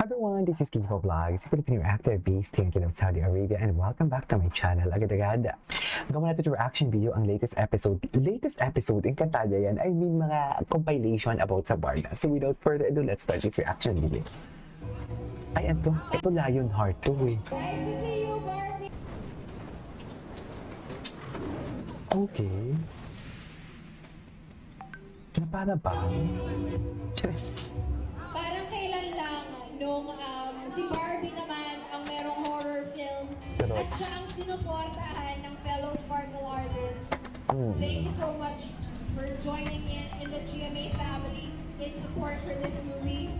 Everyone, this is Kiko Vlogs, Filipino actor based in Kingdom of Saudi Arabia, and welcome back to my channel. Agad-agad, gawa natin yung reaction video ang latest episode. Latest episode, Encantadia yan. I mean, mga compilation about sa Barda. So without further ado, let's start this reaction video. Ay, ito Lionheart to eh. Nice to see you, Barbie. Okay. Na para ba? Yes. Parang kailan lang nung si Barbie naman ang merong horror film Pero- at siya ang sinuportahan ng fellow Sparkle artists. Mm. Thank you so much for joining in the GMA family in support for this movie.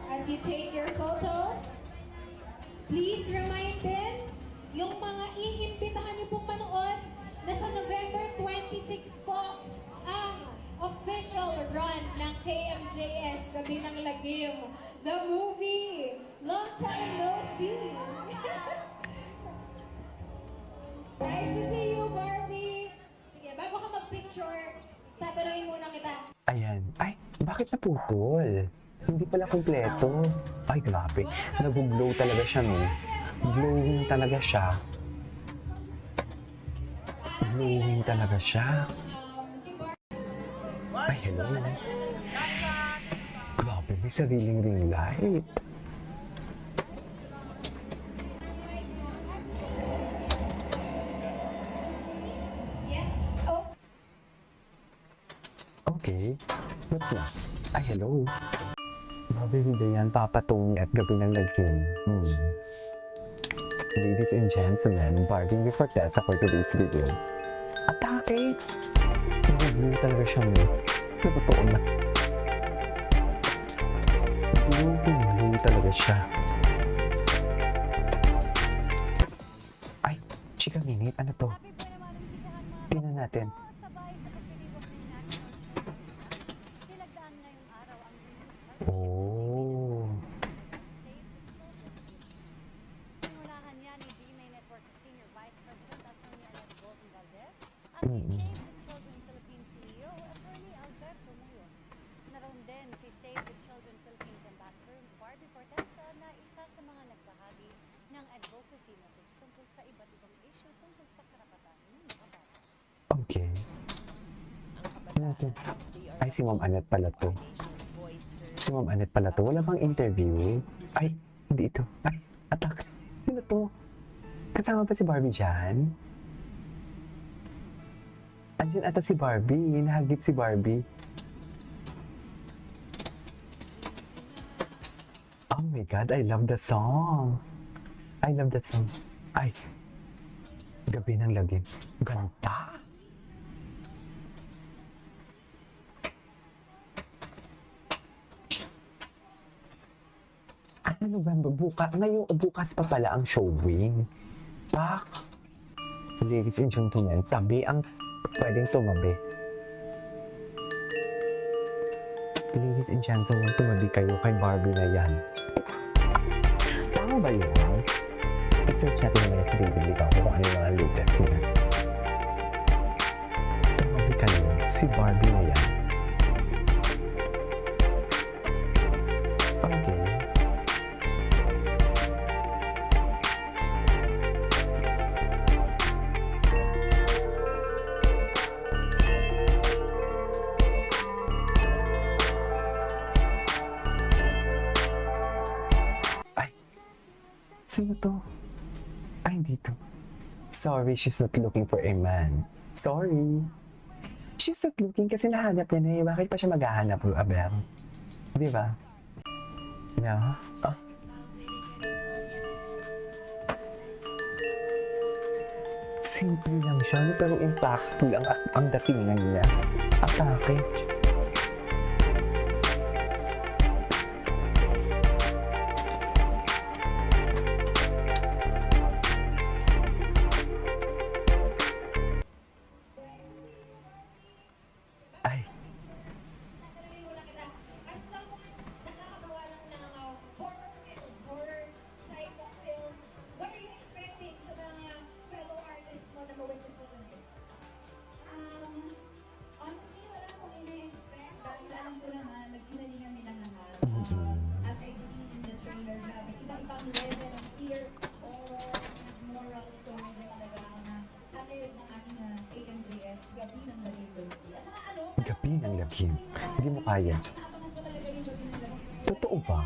As you take your photos, please remind din yung mga iimbitahan niyo pong manood na sa November 26 po ang official run ng KMJS Gabi ng Lagim, the movie. Long time no see. Nice to see you, Barbie. Sige, bago ka mag-picture, tatanungin muna kita. Ayan. Ay, bakit naputol? Hindi pala kompleto. Ay, grabe. Nag-glow talaga siya, no? Glowing talaga siya. Glowing talaga siya. Si Barbie. Ay, hello. Grabe, may sariling ring light. Yes. Oh, Okay, what's next? Ay, hello. Grabe, hindi yan papatong at gabi ng lagim. Ladies and gentlemen, Barbie before Tessa for today's video. Atake! Blue talaga siya, no? Sa totoo na. Blue talaga siya. Ay, chika minute, ano to? Tingnan natin. Oh. Simulahan niya ni GMA Network Senior Vice President Attorney Annette Bolson Valdez at Mm-mm. si Save the Children Philippines CEO Attorney Alberto Muyo. Naroon din si Save the Children Philippines Ambassador Barbie Fortesa na isa sa mga nagbahagi ng advocacy message tungkol sa iba't ibang issue tungkol sa karapatan ng mga bata. Okay. Ano to? Ay, si Ma'am Annette pala to. Si Ma'am Annette pala to. Wala bang interview? Ay, hindi ito. Ay, atak. Sino to? Kasama pa si Barbie dyan? Andiyan ata si Barbie. Hinahagip si Barbie. Oh my God, I love the song. I love that song. Ay, gabi ng lagim. Ganda. November, bukas pa pala ang showing. Pak! Ladies and gentlemen, tabi ang pwedeng tumabi. Ladies and gentlemen, tumabi kayo kay Barbie na yan. Tama ba yun? I-search natin naman sa David Ligaw kung ano yung mga latest niya. Tumabi kayo, si Barbie na yan. Okay. Sino to? Ay, hindi to. Sorry, she's not looking for a man. Sorry. She's not looking kasi nahanap niya na eh. Bakit pa siya maghahanap, Aber? Di ba? Yeah. Ah. Simple lang siya, pero impactful ang datingan niya. Atake. Ay, tatanungin muna kita. As someone nakakagawa lang ng horror film, horror psycho film, what are you expecting sa mga fellow artists mo na ma-witness mo tonight? Honestly, wala akong ina Sige, hindi mo kaya. Totoo ba?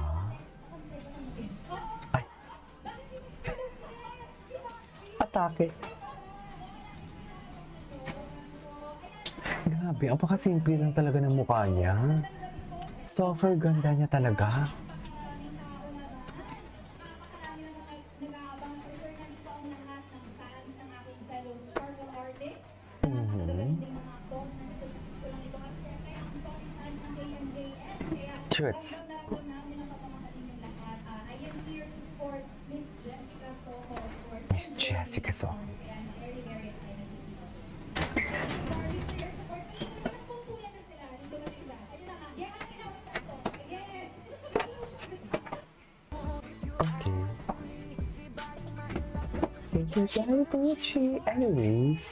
Ay. Atake. Grabe, ang pakasimple lang talaga ng mukha niya. Super ganda niya talaga. Truths. Miss Jessica Soho. Okay. Thank you very much. Anyways,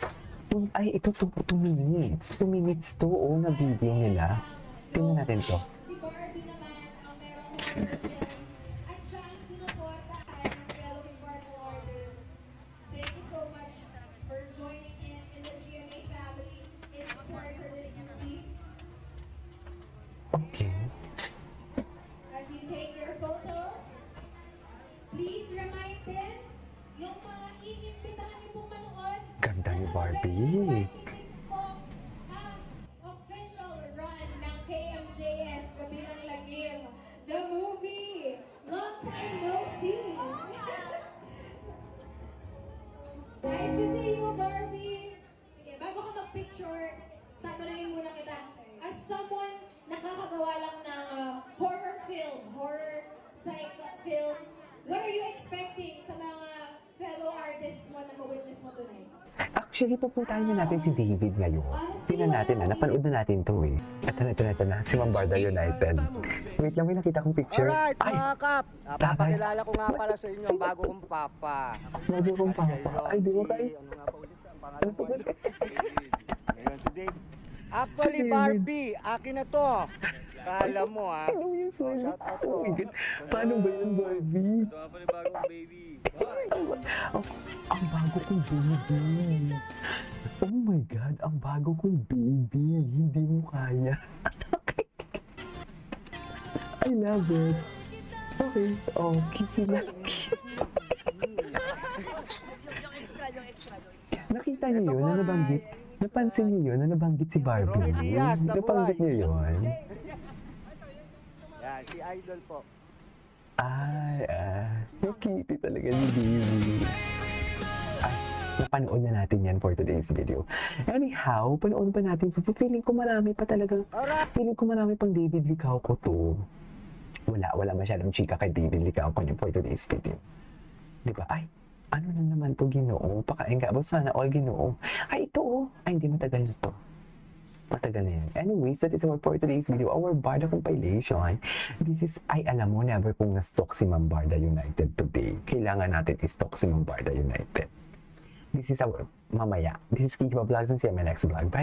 ay ito 2 minutes. 2 minutes to na video nila. Tingnan natin to. Si Barbie naman ang merong at chance sinuportahan ng fellow Sparkle artists. Thank you so much for joining in the GMA family in support for this movie. Okay. As you take your photos, please remind din yung mga iimbitahan niyo pong manood. Ganda ni na sa Barbie. November 26 po, ang official run ng KMJS Gabi ng Lagim. The movie! Long time no see! Nice to see you, Barbie! Sige, bago ka mag-picture, tatanungin muna kita. As someone nakakagawa lang ng horror film, horror psych film, what are you expecting sa mga fellow artists mo na ma-witness mo tonight? Actually, pupuntahan na natin si David ngayon. Tingnan natin na, napanood na natin to eh. Ito na, si Mambarda United. Wait lang, may nakita kong picture. Alright, Ay, mga kap, papakilala ko nga pala sa inyo ang bago kong papa. bago kong papa. Ay, di ba kayo? Ano nga pa ulit ang pangalan ko? Ano Ngayon, si Dave. Actually, Si David. Barbie, akin na to. Kala mo ha. Ano yun, sorry? Shout out Oh my to. God. Paano ba yun, Barbie? Ito nga pala yung bagong baby. Ang bago kong baby. Oh my God, ang bago kong baby. Hindi mo kaya. I love it. Okay. Oh, kissy na. Nakita niyo yun na nabanggit? Napansin niyo yun na nabanggit si Barbie? Romy Diaz, Nabanggit niyo yun? Yan, si Idol po. Ay, yung kitty talaga ni Baby. Ay, napanood na natin yan for today's video. Anyhow, panood pa natin. Feeling ko marami pa talaga. Feeling ko marami pang David Licauco to. Wala masyadong chika kay David Licauco niyo for today's video. Di ba? Ay, ano na naman to, Ginoo? Pakain ka ba? Sana all, Ginoo. Ay, ito oh. Ay, hindi matagal na to. Matagal na yan. Anyways, that is our for today's video. Our Barda compilation. This is, ay alam mo, never pong na-stalk si Mambarda United today. Kailangan natin i-stalk si Mambarda United. This is our, mamaya. This is Kiki Vlogs and see you in my next vlog. Bye!